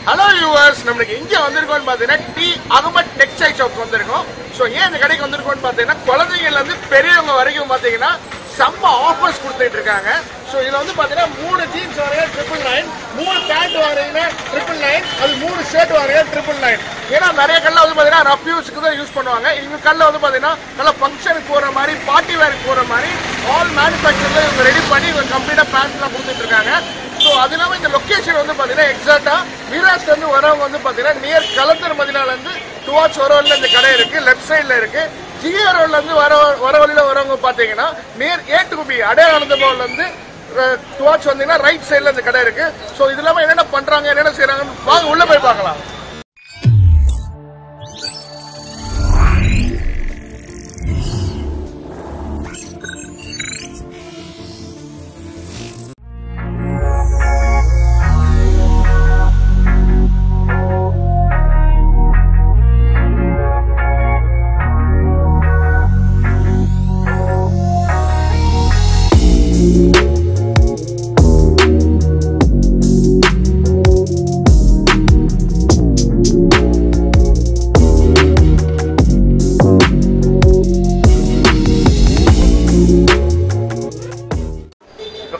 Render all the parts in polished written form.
Hello viewers, நம்மளுக்கு இங்க வந்திருக்கோம்னு பாத்தீங்கன்னா டி அகமட் டெக்ஸ்டைல் ஷாப் வந்திருக்கோம். சோ ஏன் இந்த கடைக்கு வந்திருக்கோம்னு பாத்தீங்கன்னா குழந்தைகள்ல இருந்து பெரியவங்க வரைக்கும் பாத்தீங்கன்னா செம்ம ஆஃபர்ஸ் கொடுத்துட்டு இருக்காங்க. சோ இதுல வந்து பாத்தீங்கன்னா 3 ஜீன்ஸ் வாங்குறீங்க 999, 3 பேண்ட் வாங்குறீங்க 999, அது 3 ஷர்ட் வாங்குறீங்க 999. ஏன்னா நிறைய கல்ல வந்து பாத்தீங்கன்னா ரஃப் யூஸ்க்கு தான் யூஸ் பண்ணுவாங்க. இந்த கல்ல வந்து பாத்தீங்கன்னா நல்ல ஃபங்க்ஷனுக்கு போற மாதிரி, பார்ட்டி வேருக்கு போற மாதிரி ஆல் மேனுஃபேக்சர்ல இவங்க ரெடி பண்ணி இவங்க கம்ப்ளீட்டா பேண்ட்லாம் கொடுத்துட்டு இருக்காங்க. ஸோ அது இல்லாமல் இந்த லொக்கேஷன் வந்து பார்த்தீங்கன்னா எக்ஸாக்டாக மீராஸ்லேருந்து வரவங்க வந்து பார்த்தீங்கன்னா நியர் கலந்தர் மதினாலேருந்து டுவார்ட்ஸ் வரவழியில் இந்த கடை இருக்குது. லெஃப்ட் சைடில் இருக்குது. ஜிஆ ரோட்லேருந்து வர வழியில் வரவங்க பார்த்தீங்கன்னா நியர் ஏ2பி அடையாளந்த பவன்லேருந்து டுவார்ட்ஸ் வந்தீங்கன்னா ரைட் சைடில் இந்த கடை இருக்குது. ஸோ இது இல்லாமல் என்னென்ன பண்ணுறாங்க, என்னென்ன செய்கிறாங்கன்னு வாங்க உள்ளே போய் பார்க்கலாம்.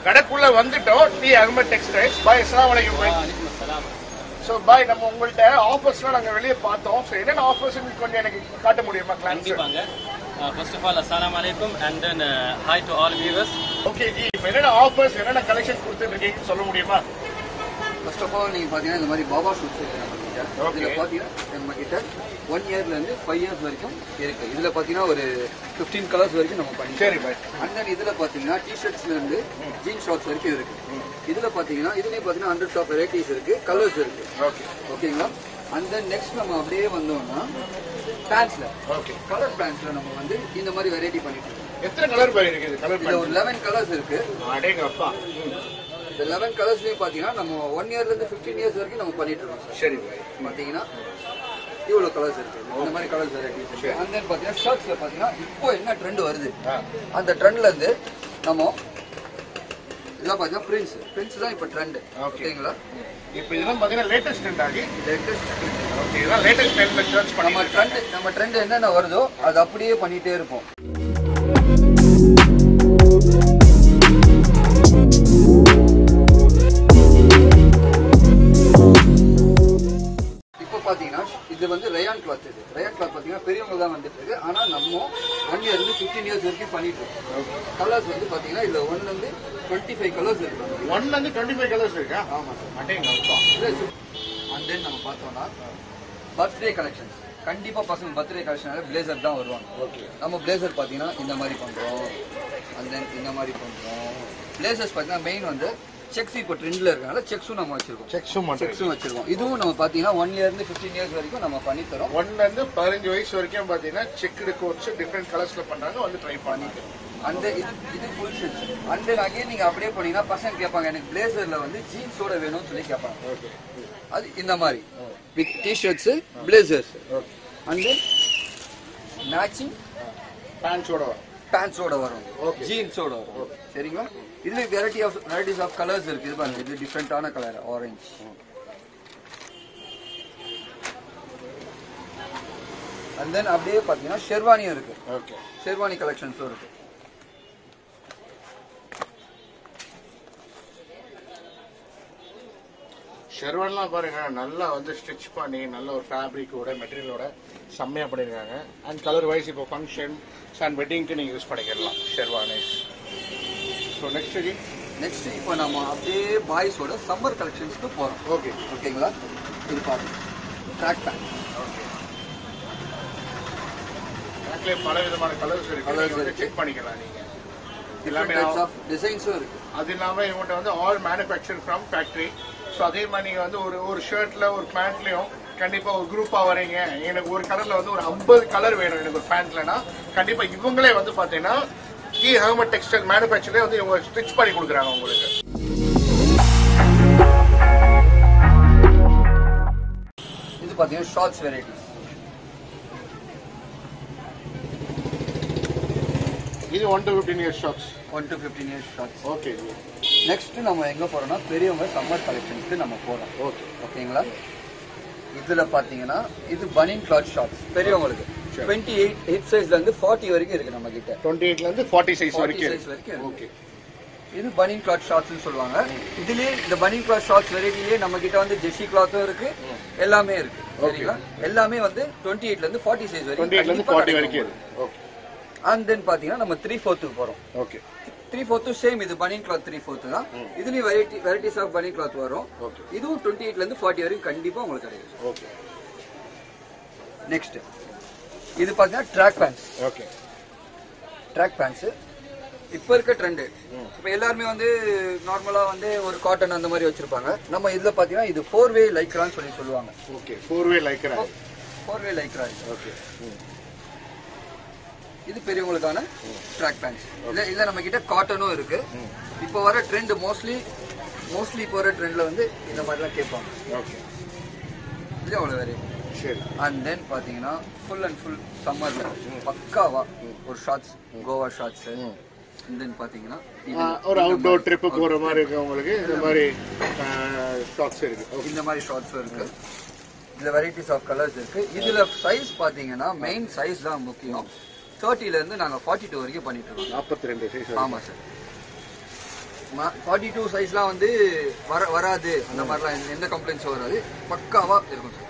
கடைக்குள்ள வந்துட்டோம். D Ahmad textiles. பாய், அஸ்ஸலாமு அலைக்கும் பாய். சோ பாய், நம்ம உங்கள்ட்ட ஆஃபர்ஸ்லாம் நாங்க வெளியே பார்த்தோம். சோ என்னென்ன ஆஃபர்ஸ் கொஞ்சம் எனக்கு காட்ட முடியுமா? கண்டிப்பாங்க. ஃபர்ஸ்ட் ஆஃப் ஆல் அஸ்ஸலாமு அலைக்கும் and then hi to all viewers. Okay G, இப்போ என்னென்ன ஆஃபர்ஸ், என்னென்ன கலெக்ஷன் கொடுத்துட்டு இருக்கீங்கன்னு சொல்ல முடியுமா? ஃபர்ஸ்ட் ஆஃப் ஆல் நீங்க பாத்தீங்கன்னா இந்த மாதிரி பாபா ஷூட்ஸ் இருக்கு நம்ம கிட்ட. இதுல பாத்தீங்கன்னா நம்ம கிட்ட 1 இயர்ல இருந்து 5 இயர்ஸ் வரைக்கும் இருக்கு. இதுல பாத்தீங்கன்னா ஒரு 15 கலர்ஸ் வரைக்கும் நம்ம பண்ணி. சரி பாய். அண்ட் தென் இதுல பாத்தீங்கன்னா டி-ஷர்ட்ஸ்ல இருந்து ஜீன் ஷார்ட்ஸ் வரைக்கும் இருக்கு. இதுல பாத்தீங்கன்னா இதுலயே பாத்தீங்கன்னா 100 ஆஃப் வெரைட்டிஸ் இருக்கு, கலர்ஸ் இருக்கு. ஓகேங்களா? அண்ட் தென் நெக்ஸ்ட் நம்ம அப்படியே வந்தோம்னா பேண்ட்ஸ்ல, கலர் பேண்ட்ஸ்ல நம்ம வந்து இந்த மாதிரி வெரைட்டி பண்ணிட்டு இருக்கோம். எத்தனை கலர் பாய் இருக்குது? கலர் இதுல ஒரு 11 கலர்ஸ் இருக்கு. அடேங்கப்பா. இந்த 11 கலர்ஸ்லயும் பாத்தீங்கன்னா நம்ம 1 இயர்ல இருந்து 15 இயர்ஸ் வரைக்கும் நம்ம பண்ணிட்டு இருக்கோம். சரி பாய். பாத்தீங்கன்னா இவ்வளவு கலர்ஸ் இருக்கு. இந்த மாதிரி கலர்ஸ் வெரைட்டிஸ் இருக்கு. அண்ட் தென் பாத்தீங்கன்னா ஷர்ட்ஸ்ல பாத்தீங்கன்னா இப்போ என்ன ட்ரெண்ட் வருது, அந்த ட்ரெண்ட்ல இருந்து நம்ம இதெல்லாம் பாத்தீங்கன்னா பிரிண்ட்ஸ் தான் இப்போ ட்ரெண்ட். ஓகேங்களா? இப்போ இதெல்லாம் பாத்தீங்கன்னா லேட்டஸ்ட் ட்ரெண்ட் ஆகி ஓகே, இதெல்லாம் லேட்டஸ்ட் ட்ரெண்ட்ல சர்ச் பண்ணி நம்ம ட்ரெண்ட் என்னென்ன வருதோ அது அப்படியே பண்ணிட்டே இருப்போம். பாத்தீங்கன்னா இது வந்து ரயான் கிளாத். இது ரயான் கிளாத் பாத்தீங்கன்னா பெரியவங்க தான் வந்துட்டு இருக்கு. ஆனா நம்ம 1 இயர்ல இருந்து 15 இயர்ஸ் வரைக்கும் பண்ணிட்டு இருக்கோம். கலர்ஸ் வந்து பாத்தீங்கன்னா இதுல 1ல இருந்து 25 கலர்ஸ் இருக்கு. 1ல இருந்து 25 கலர்ஸ் இருக்கா? ஆமா சார். அடேங்கப்பா. அண்ட் தென் நம்ம பார்த்தோம்னா பர்த்டே கலெக்ஷன்ஸ். கண்டிப்பா பசங்க பர்த்டே கலெக்ஷனால பிளேசர் தான் வருவாங்க. ஓகே, நம்ம பிளேசர் பாத்தீங்கன்னா இந்த மாதிரி பண்றோம். அண்ட் தென் இந்த மாதிரி பண்றோம். பிளேசர்ஸ் பாத்தீங்கன்னா மெயின் வந்து செக்ஸ் இப்போ ட்ரெண்ட்ல இருக்கனால செக்ஸும் நம்ம வச்சிருக்கோம். செக்ஸும் வச்சிருக்கோம். இதுவும் நம்ம பாத்தீங்கன்னா 1 இயர்ல இருந்து 15 இயர்ஸ் வரைக்கும் நம்ம பண்ணி தரோம். 1ல இருந்து 15 வயசு வரைக்கும் பாத்தீங்கன்னா செக்டு கோட்ஸ் டிஃபரெண்ட் கலர்ஸ்ல பண்றாங்க, வந்து ட்ரை பண்ணிட்டு. அந்த இது full set. And then again நீங்க அப்படியே போனீங்கன்னா பசங்க கேட்பாங்க, எனக்கு பிளேசர்ல வந்து ஜீன்ஸோட வேணும்னு சொல்லி கேட்பாங்க. ஓகே, அது இந்த மாதிரி with t-shirts, blazers. Okay, and then matching பேண்ட்ஸோட வரும், ஜீன்ஸோட வரும். சரிங்களா? இதுல வெரைட்டிஸ் ஆஃப் கலர்ஸ் இருக்கு. இது பாருங்க, இது டிஃபரெண்டான கலர் ஆரஞ்சு. அண்ட் தென் அப்படியே பாத்தீங்கன்னா ஷெர்வானியும் இருக்கு. ஓகே, ஷெர்வானி கலெக்ஷன்ஸும் இருக்கு. ஷெர்வானிலாம் பாருங்க, நல்லா வந்து ஸ்டிச் பண்ணி நல்ல ஒரு ஃபேப்ரிக்கோட மெட்டீரியலோட செம்மையா பண்ணிருக்காங்க. அண்ட் கலர் வைஸ் இப்போ ஃபங்க்ஷன் அண்ட் வெட்டிங்க்கு நீங்க யூஸ் பண்ணிக்கலாம் ஷெர்வானிஸ். ஸோ நெக்ஸ்ட் இப்போ நம்ம அப்படியே பாய்ஸோட சம்மர் கலெக்ஷன்ஸ்க்கு போறோம். ஓகேங்களா? இது பாருங்க, ட்ராக் பேண்ட். ட்ராக்ல பல விதமான கலர்ஸ் இருக்கு, செக் பண்ணிக்கலாம் நீங்க. எல்லாமே டிசைன்ஸும் இருக்கு. அது இல்லாம இவங்கள்ட்ட வந்து all manufacture from factory. So அதே மாதிரி நீங்க வந்து ஒரு ஷர்ட்ல ஒரு பேண்ட்லயும் கண்டிப்பா ஒரு குரூப்பா வரீங்க, எனக்கு ஒரு கலர்ல வந்து ஒரு 50 கலர் வேணும் எனக்கு ஒரு பேண்ட்லனா, கண்டிப்பா இவங்களே வந்து பாத்தீங்கன்னா டி அகமட் டெக்ஸ்டைல் மேனுஃபேக்சர்ல வந்து இவங்க ஸ்டிச் பண்ணி கொடுக்குறாங்க உங்களுக்கு. இது பாத்தீங்கன்னா ஷார்ட்ஸ் வெரைட்டிஸ். இது 1 to 15 years shorts. 1 to 15 years shorts. Okay. Next நம்ம எங்க போறோம்னா பெரியவங்க சம்மர் கலெக்ஷன்ஸ்க்கு நம்ம போறோம். ஓகேங்களா? இதுல பாத்தீங்கன்னா இது பனியன் கிளாத் ஷார்ட்ஸ் பெரியவங்களுக்கு 28 ஹிப் சைஸ்ல இருந்து 40 வரைக்கும் இருக்கு நம்ம கிட்ட. 28ல இருந்து 40 சைஸ் வரைக்கும். ஓகே. இது பனியன் கிளாத் ஷார்ட்ஸ்னு சொல்லுவாங்க. இதுலயே இந்த பனியன் கிளாத் ஷார்ட்ஸ் வெரைட்டிலே நம்ம கிட்ட வந்து ஜெர்சி கிளாத்தும் இருக்கு, எல்லாமே இருக்கு. சரிங்களா? எல்லாமே வந்து 28ல இருந்து 40 சைஸ் வரைக்கும். 28ல இருந்து 40 வரைக்கும். ஓகே. அண்ட் தென் பாத்தீங்கன்னா நம்ம 3/4 போறோம். ஓகே. 3/4 சேம் இது பனியன் கிளாத் 3/4 தான். இதுலயும் வெரைட்டிஸ் ஆஃப் பனியன் கிளாத் வரும். இதுவும் 28ல இருந்து 40 வரைக்கும் கண்டிப்பா உங்களுக்கு கிடைக்கும். ஓகே. நெக்ஸ்ட் இது பாத்தீங்கன்னா track pants. Okay. Track pants இப்ப இருக்க ட்ரெண்ட். இப்ப எல்லாருமே வந்து நார்மலா வந்து ஒரு காட்டன் அந்த மாதிரி வச்சிருப்பாங்க. நம்ம இதுல பாத்தீங்கன்னா இது 4-வே லைக்ரான்னு சொல்லுவாங்க. ஓகே. 4-வே லைக்ரா. 4-வே லைக்ரா. ஓகே. இது பெரியவங்களுக்கான ட்ராக் பேண்ட்ஸ். இல்ல நம்ம கிட்ட காட்டனும் இருக்கு. இப்போ வர ட்ரெண்ட் மோஸ்ட்லி இப்போ வர ட்ரெண்ட்ல வந்து இந்த மாதிரிலாம் கேட்பாங்க. ஓகே. இது அவ்வளவு வெரைட்டி. சரி. அண்ட் தென் பாத்தீங்கன்னா ஃபுல் அண்ட் ஃபுல் சம்மர்ல பக்காவா ஒரு shorts, Goa shorts. And then பாத்தீங்கன்னா ஒரு அவுட்டோர் ட்ரிப் போற மாதிரி இருக்கு உங்களுக்கு இந்த மாதிரி ஷார்ட்ஸ் இருக்கு. இந்த மாதிரி ஷார்ட்ஸும் இருக்கு. இதுல வெரைட்டிஸ் ஆஃப் கலர்ஸ் இருக்கு. இதுல சைஸ் பாத்தீங்கன்னா மெயின் சைஸ் தான் முக்கியம். 30ல இருந்து நாங்க 42 வரைக்கும் பண்ணிட்டு இருக்கோம். 42 சைஸ். ஆமா சார். 42 சைஸ்லாம் வந்து வராது, அந்த மாதிரிலாம் எந்த கம்ப்ளைண்ட்ஸும் வராது, பக்காவா இருக்கும் சார்.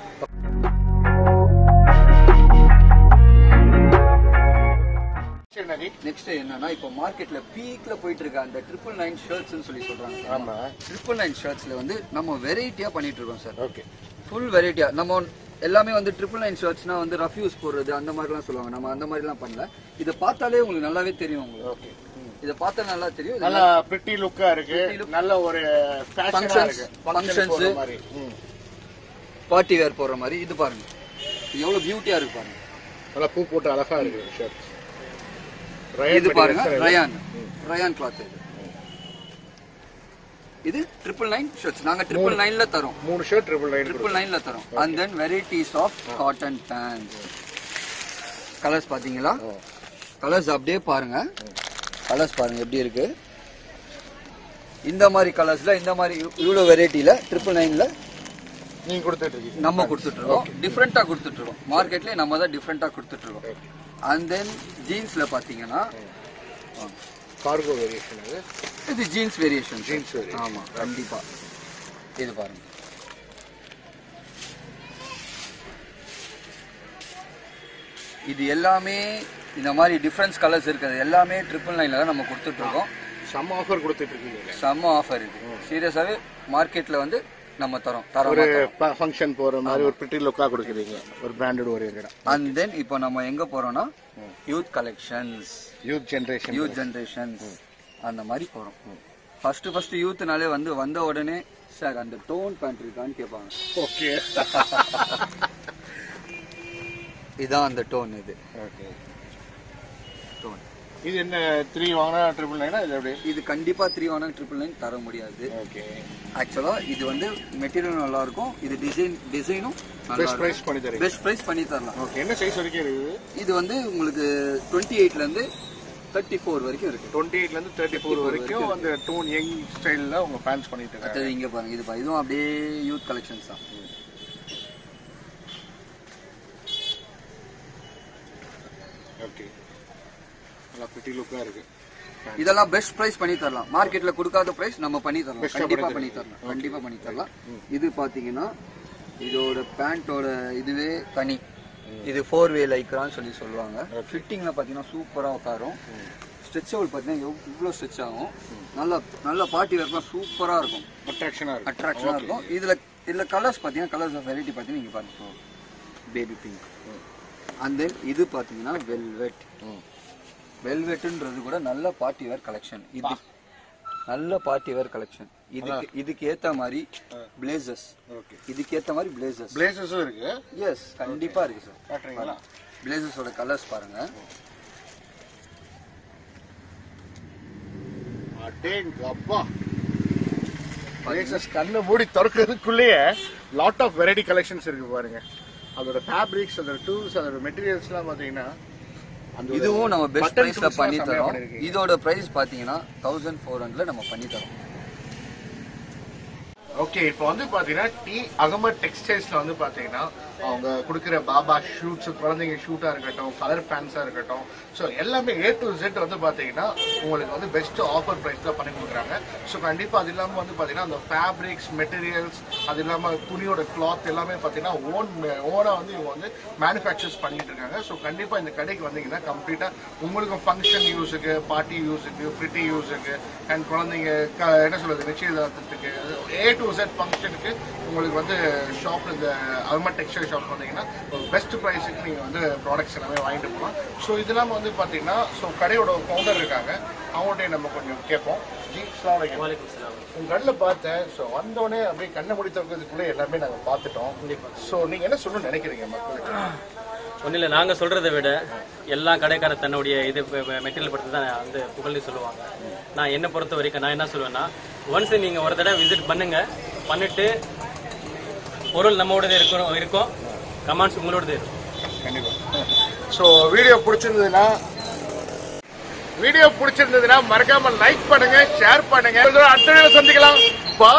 நெக்ஸ்ட் என்னன்னா இப்போ மார்க்கெட்ல பீக்ல போயிட்டு இருக்க அந்த 999 ஷர்ட்ஸ்னு சொல்லி சொல்றாங்க. ஆமா. 999 ஷர்ட்ஸ்ல வந்து நம்ம வெரைட்டியா பண்ணிட்டு இருக்கோம் சார். ஓகே. ஃபுல் வெரைட்டியா. நம்ம எல்லாமே வந்து 999 ஷர்ட்ஸ்னா வந்து ரஃப் யூஸ் போடுறது அந்த மாதிரிலாம் சொல்லுவாங்க. நம்ம அந்த மாதிரிலாம் பண்ணல. இதை பார்த்தாலே உங்களுக்கு நல்லாவே தெரியும். உங்களுக்கு ஓகே. இத பார்த்தா நல்லா தெரியும். நல்ல பிரிட்டி லுக்கா இருக்கு. நல்ல ஒரு ஃபேஷனா இருக்கு. ஃபங்க்ஷன்ஸ் மாதிரி பார்ட்டி வேர் போற மாதிரி. இது பாருங்க எவ்வளவு பியூட்டியா இருக்கு பாருங்க. நல்ல பூ போட்டு அழகா இருக்கு ஷர்ட். இது பாருங்க ரயான் கிளாத். இது 999 ஷர்ட்ஸ். நாங்க 999ல தரோம். 3 ஷர்ட் 999ல தரோம். And then varieties of cotton pants. Colours பாத்தீங்களா? கலர்ஸ் அப்படியே பாருங்க. கலர்ஸ் பாருங்க எப்படி இருக்கு. இந்த மாதிரி கலர்ஸ்ல இந்த மாதிரி இவ்வளவு வெரைட்டில 999ல நீங்க கொடுத்துட்டு இருக்கீங்க. நம்ம கொடுத்துட்டு இருக்கோம். டிஃபரெண்டா கொடுத்துட்டு இருக்கோம். மார்க்கெட்லயே நம்ம தான் டிஃபரெண்டா கொடுத்துட்டு இருக்கோம். அண்ட் தென் ஜீன்ஸ்ல பாத்தீங்கன்னா கார்கோ வேரியேஷன். இது ஜீன்ஸ் வேரியேஷன். ஆமா கண்டிப்பா. இது பாருங்க. இது எல்லாமே இந்த மாதிரி டிஃபரன்ஸ் கலர்ஸ் இருக்குது. எல்லாமே 999ல தான் நம்ம கொடுத்துட்டு இருக்கோம். செம்ம ஆஃபர் கொடுத்துட்டு இருக்கீங்க. செம்ம ஆஃபர் இருக்கு. சீரியஸாவே மார்க்கெட்ல வந்து நம்ம தரோம். ஒரு ஃபங்க்ஷன் போற மாதிரி ஒரு பிரிட்டி லுக்கா கொடுக்குறீங்க. ஒரு பிராண்டட் ஓரியன்டா. அண்ட் தென் இப்போ நம்ம எங்க போறோம்னா யூத் கலெக்ஷன்ஸ், யூத் ஜெனரேஷன்ஸ் அந்த மாதிரி போறோம். ஃபர்ஸ்ட் யூத்னாலே வந்து வந்த உடனே சார் அந்த டோன் பேண்ட் இருக்கான்னு கேட்பாங்க. ஓகே. இதான் அந்த டோன். இது ஓகே. டோன் இது என்ன 3 வாங்கினா 999 இது எப்படி? இது கண்டிப்பா 3 வாங்கினா 999 தர முடியாது. ஓகே. ஆக்சுவலா இது வந்து மெட்டீரியல் நல்லா இருக்கும். இது டிசைனும் பெஸ்ட் பிரைஸ் பண்ணி தரீங்க. பெஸ்ட் பிரைஸ் பண்ணி தரலாம். ஓகே. என்ன சைஸ் வரைக்கும் இருக்குது? இது வந்து உங்களுக்கு 28ல இருந்து 34 வரைக்கும் இருக்கு. 28ல இருந்து 34 வரைக்கும் அந்த டோன் யங் ஸ்டைல்ல உங்க ஃபேன்ஸ் பண்ணிட்டு இருக்காங்க. அது இங்க பாருங்க. இது இதுவும் அப்படியே யூத் கலெக்ஷன்ஸ் தான். ஓகே. நல்லா பிரிட்டி லுக்கா இருக்கு. இதெல்லாம் பெஸ்ட் பிரைஸ் பண்ணி தரலாம். மார்க்கெட்ல கொடுக்காத பிரைஸ் நம்ம பண்ணி தரலாம். கண்டிப்பா பண்ணி தரலாம். கண்டிப்பா பண்ணி தரலாம். இது பாத்தீங்கன்னா இதோட பேண்டோட இதுவே தனி. இது 4-வே லைக்ரான்னு சொல்லுவாங்க. ஃபிட்டிங்ல பாத்தீங்கன்னா சூப்பரா உட்காரும். ஸ்ட்ரெச்சபிள் பாத்தீங்கன்னா இவ்வளவு ஸ்ட்ரெச் ஆகும். நல்ல பார்ட்டி வேர்லாம் சூப்பரா இருக்கும். அட்ராக்ஷனா இருக்கும். இதுல கலர்ஸ் பாத்தீங்கன்னா கலர்ஸ் ஆஃப் வெரைட்டி பாத்தீங்கன்னா நீங்க பாருங்க. Baby pink. அண்ட் தென் இது பாத்தீங்கன்னா வெல்வெட்ன்றது கூட நல்ல பார்ட்டி வேர் கலெக்ஷன். இது நல்ல பார்ட்டி வேர் கலெக்ஷன். இதுக்கு ஏத்த மாதிரி பிளேசர்ஸ். ஓகே. இதுக்கு ஏத்த மாதிரி பிளேசர்ஸும் இருக்கு. எஸ் கண்டிப்பா இருக்கு சார். காட்டுறீங்களா? பிளேசர்ஸோட கலர்ஸ் பாருங்க. அடேங்கப்பா. பிளேசர்ஸ் கண்ணை மூடி திறக்கிறதுக்குள்ளேயே லாட் ஆஃப் வெரைட்டி கலெக்ஷன்ஸ் இருக்கு பாருங்க. அதோட ஃபேப்ரிக்ஸ், அதோட டூல்ஸ், அதோட மெட்டீரியல்ஸ்லாம் பாத்தீங்கன்னா இதுவும் நம்ம பெஸ்ட் பிரைஸ்ல பண்ணி தரோம். இதோட பிரைஸ் பாத்தீங்கன்னா 1400ல நம்ம பண்ணி தரோம். ஓகே, இப்போ வந்து பாத்தீங்கன்னா டி அகமட் டெக்ஸ்டைல்ஸ்ல வந்து பாத்தீங்கன்னா அவங்க கொடுக்குற பாபா ஷூட்ஸ், குழந்தைங்க ஷூட்டா இருக்கட்டும், கலர் பேண்ட்ஸா இருக்கட்டும், ஸோ எல்லாமே A to Z வந்து பாத்தீங்கன்னா உங்களுக்கு வந்து பெஸ்ட் ஆஃபர் பிரைஸ்ல பண்ணி கொடுக்குறாங்க. ஸோ கண்டிப்பா அது இல்லாம வந்து பாத்தீங்கன்னா அந்த ஃபேப்ரிக்ஸ், மெட்டீரியல்ஸ், அது இல்லாம துணியோட கிளாத் எல்லாமே பாத்தீங்கன்னா ஓனா வந்து இவங்க வந்து மேனுஃபேக்சர்ஸ் பண்ணிட்டு இருக்காங்க. ஸோ கண்டிப்பா இந்த கடைக்கு வந்தீங்கன்னா கம்ப்ளீட்டா உங்களுக்கு ஃபங்க்ஷன் யூஸுக்கு, பார்ட்டி யூஸுக்கு, பிரிட்டி யூஸுக்கு, அண்ட் குழந்தைங்க என்ன சொல்றது நிச்சயதார்த்தத்துக்கு, A to Z ஃபங்க்ஷனுக்கு உங்களுக்கு வந்து ஷாப்ல இந்த அகமட் டெக்ஸ்டைல் ஷாப் வந்தீங்கன்னா பெஸ்ட் ப்ரைஸுக்கு நீங்க வந்து ப்ராடக்ட்ஸ் எல்லாமே வாங்கிட்டு போகலாம். ஸோ இது இல்லாம வந்து பாத்தீங்கன்னா ஸோ கடையோட ஃபவுண்டர் இருக்காங்க, அவங்கள்ட்ட நம்ம கொஞ்சம் கேட்போம். ஜி அஸ்ஸலாமு அலைக்கும். உங்க கடையில் பார்த்தேன். ஸோ வந்தோடனே அப்படியே கண்ணை முடி திறக்கிறதுக்குள்ளே எல்லாமே நாங்கள் பார்த்துட்டோம். ஸோ நீங்க என்ன சொல்லணும்னு நினைக்கிறீங்க மக்களுக்கு? ஒன்றும் இல்லை, நாங்கள் சொல்கிறத விட எல்லா கடைக்கார தன்னுடைய இது மெட்டீரியல் பற்றி தான் வந்து புகழ்ந்து சொல்லுவாங்க. நான் என்னை பொறுத்த வரைக்கும் நான் என்ன சொல்லுவேன்னா, ஒன்ஸ் நீங்கள் ஒரு தடவை விசிட் பண்ணிட்டு பொருள் நம்மளோடது இருக்கும், கமெண்ட்ஸ் உங்களோடது இருக்கும். கண்டிப்பாக. ஸோ வீடியோ பிடிச்சிருந்ததுன்னா மறக்காம லைக் பண்ணுங்க, ஷேர் பண்ணுங்க. அடுத்த வீடியோல சந்திக்கலாம். பை.